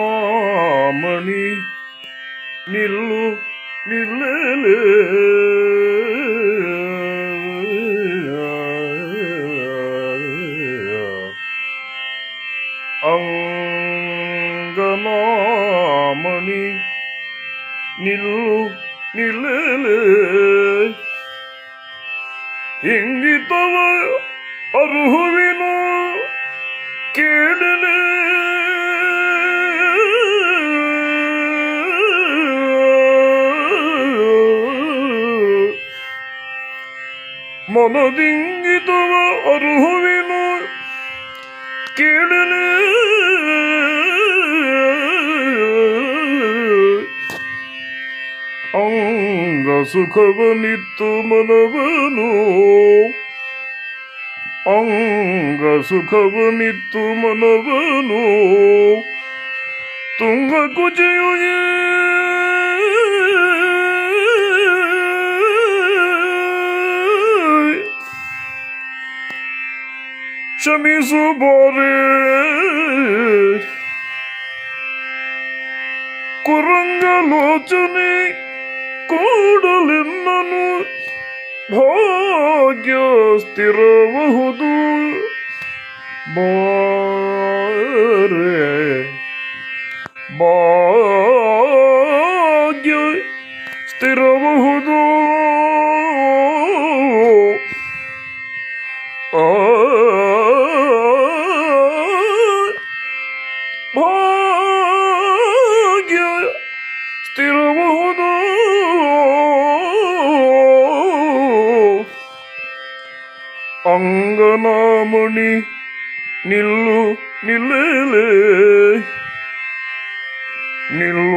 ಅಂಗನಾಮಣಿ ನಿಲ್ಲು ನಿಲ್ಲೆಲೆ ಅಂಗನಾಮಣಿ ನಿಲ್ಲು ನಿಲ್ಲೆಲೆ ಇಂಗಿತವ ಅರುಹುವಿನು ಕೇಳಲೆ ಮನದಿಂಗಿತವ ಅರುಹುವಿನು ಕೇಳಲೆ ಅಂಗ ಸುಖವನಿತ್ತು ಮನವನು ಅಂಗ ಸುಖವನಿತ್ತು ಮನವನು ತುಂಗ ಕುಜಿಯುಗೆ ಕ್ಷಮಿಸು ಬೋರೆ ಕುರಂಗಲೋಚನೆ ಕೂಡಲೆನ್ನನು ಭಾಗ್ಯ ಸ್ಥಿರಬಹುದು ಬಾರೆ ಭಾಗ್ಯ ಸ್ಥಿರಬಹುದು ಭಾಗ್ಯ ಸ್ಥಿರಬಹುದು ಅಂಗನಾಮಣಿ ನಿಲ್ಲು ನಿಲ್ಲೆಲೆ ನಿಲ್ಲು